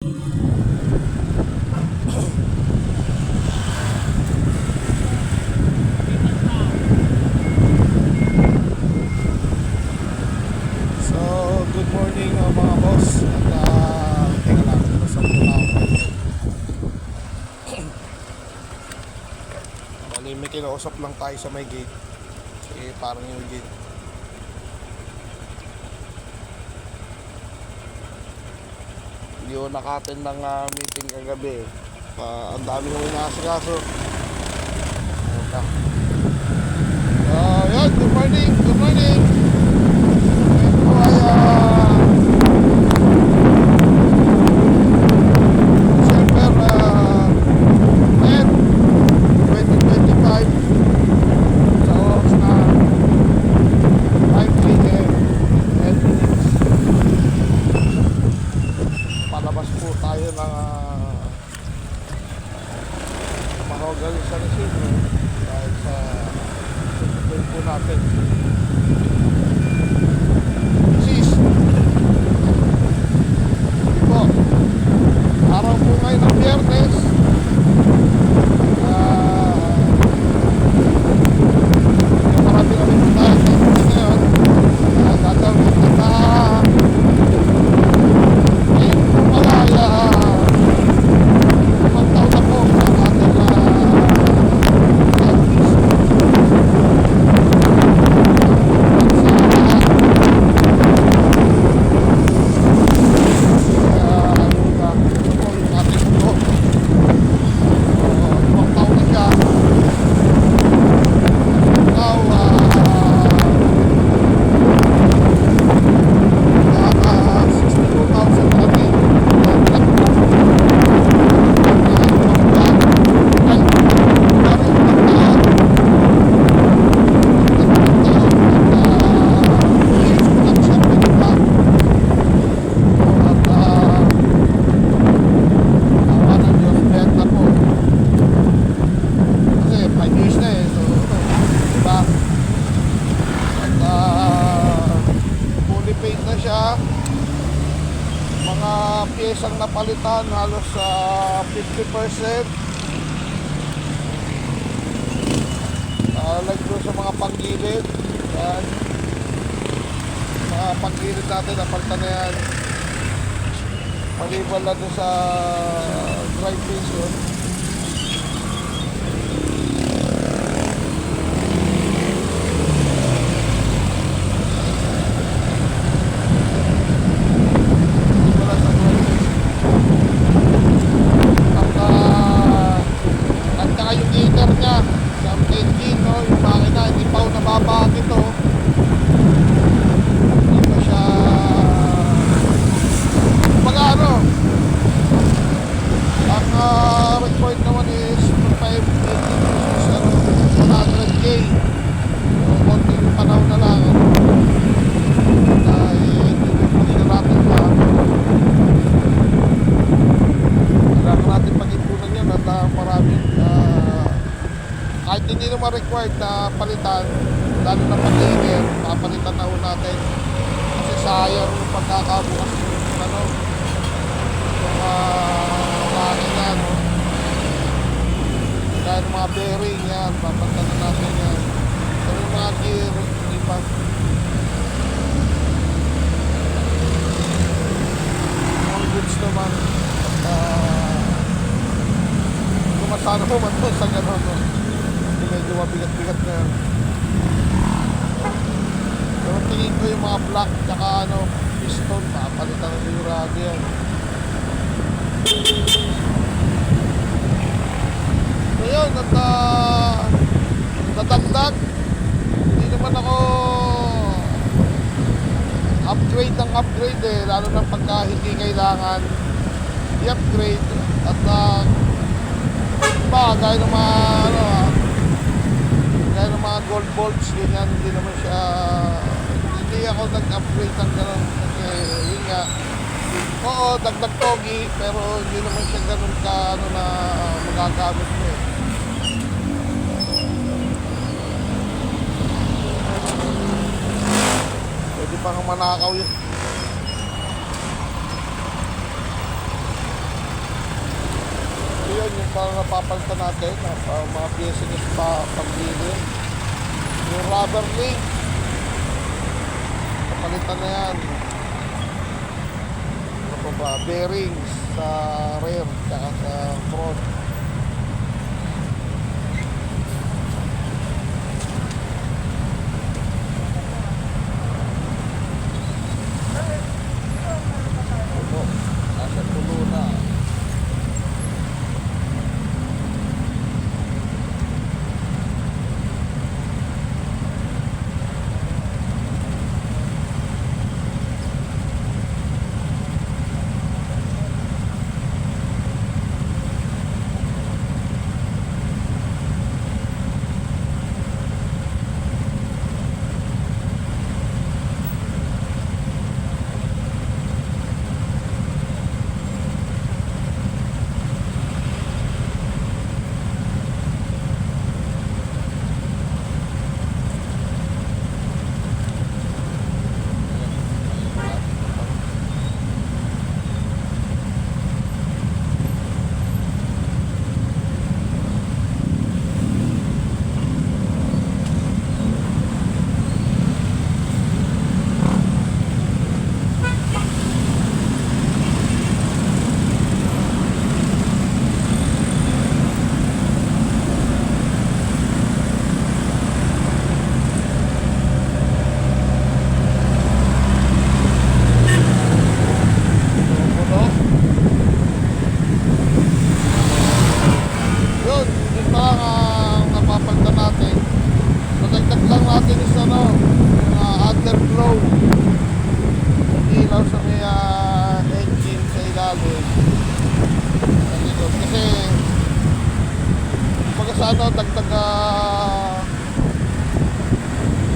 So, good morning mga boss. At teka lang, basta po na ako. Bali, may kinausap lang tayo sa may gate. Parang yung gate. Hindi ko naka-attend ng meeting kagabi. Ang dami kong inaasikaso. Okay. Yun, good morning, good morning. Ito ay December 10, 2025. Sa oras na 5 p.m. 10 minutes. Palabas po tayo ng Mahogany sa Resibo dahil sa tutuloy po natin. Sis po, araw po ngayon ng Biyernes. Marami na rin po tayo ngayon. Gagawin na ngayon po malaya magtaon na po ang ating piyesang napalitan halos sa 50%. Like doon sa mga panggilid, yan, mga panggilid natin napalitan na yan, maliban na doon sa dry fish yun. Kahit hindi naman required na palitan, lalo na pag-iinit, papalitan na ho natin kasi sayang yung pagkakabukas yung ano, yung makina, no? Kaya yung mga bearing yan, papalitan na natin yan. So yung mga gear, iba. Mga goods naman, kumasana mo man doon sa gano'n, no? Medyo mabigat-bigat na yan. Pero tingin ko yung mga block tsaka ano, piston, papalitan na yung radio yan. So yun, at nadagdag, hindi naman ako upgrade ng upgrade lalo na pagka hindi kailangan i-upgrade. At iba, gaya ng mga ano, kaya ng mga gold bolts, ganyan, hindi naman siya, hindi ako nag-upgrade ng gano'n kasi yun nga, oo, dagdag pogi, pero hindi naman siya gano'n ka, ano na magagamit mo eh. Pwede pang manakaw yun. yun, yung parang napapalitan natin, mga pieces pa pagbili. Yung rubber link, napalitan na yan. Ano pa ba? Bearings sa rear, tsaka sa front. Opo, nasa tulo na.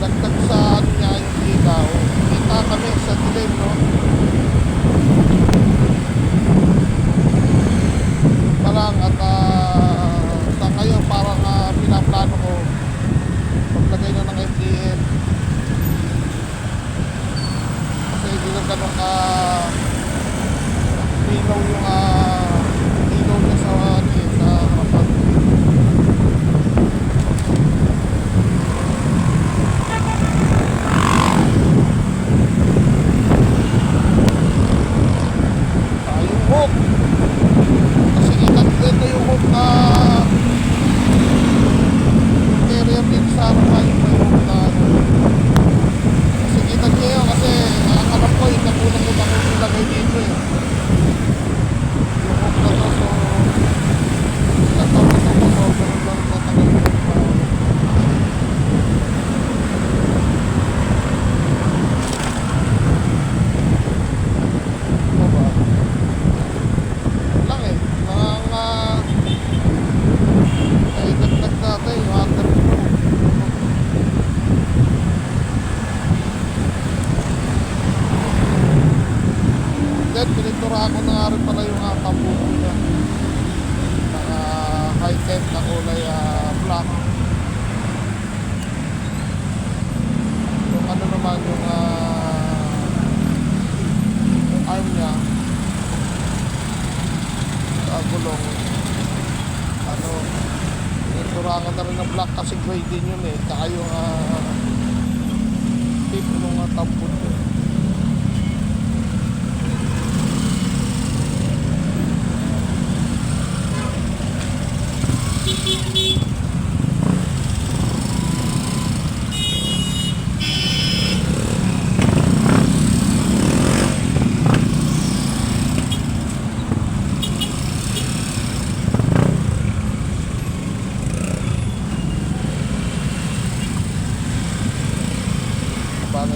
Dagdag sa ano niya yung ilaw. Kita kami sa dilim, no? Parang at sa ngayon parang pinaplano ko paglagay na ng MTN. Kasi hindi na ganun ka ilaw yung ilaw niya sa sa harapan. Yung hook kasi ito yung hook na yung area din sa harapan yung may hook na kasi kita niyo yun kasi ang alam ko yung nakulang ko bako nilagay dito yung hook na to so natawa na ko so pero lang natagal ko piniturahan ko na nga rin pala yung tambuko niya na high-tech na kulay black. Yung ano naman yung arm niya sa gulong ano piniturahan ko na rin ng black kasi gray din yun eh tsaka yung tip ng tambuko niya.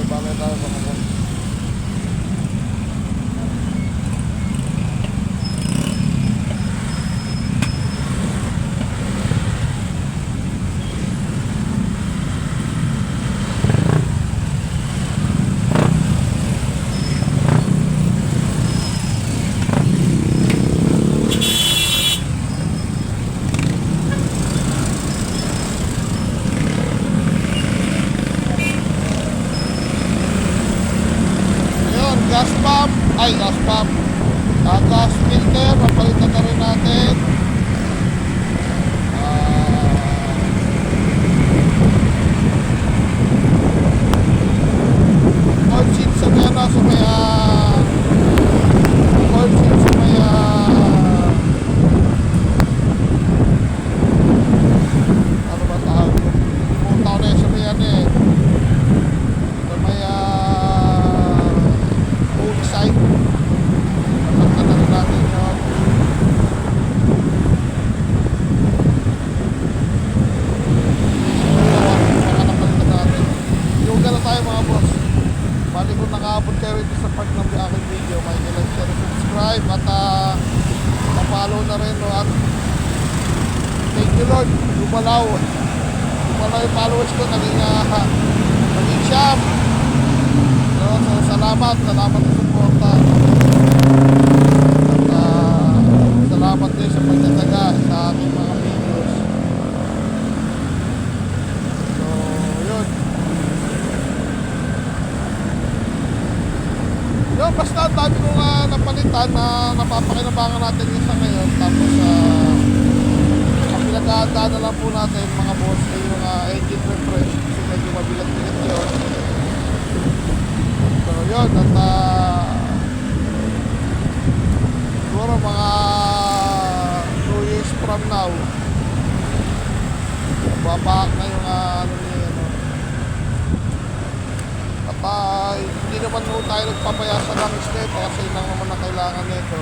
Bagay tayo mga po. Gas pump, gas filter, papalitan na rin natin. Yung ano naman yung yung ano, yung gas filter, naka-follow na rin, no? At thank you Lord, lumalaw yung followers ko, naging siyam, no? So salamat sa suporta, at salamat din sa pagtataga sa aking mga videos. So yun, basta ang dami ko nga napalitan na napapakinabangan natin isa ngayon. Tapos ang pinag-aandaan na lang po natin mga boss ay yung engine refresh, kasi medyo mabigat-bigat yun. So yun, at siguro mga 2 years from now babahak na yung ano niya, ano. At hindi naman po tayo nagpapaya sa langis nito kasi yun lang naman na kailangan nito.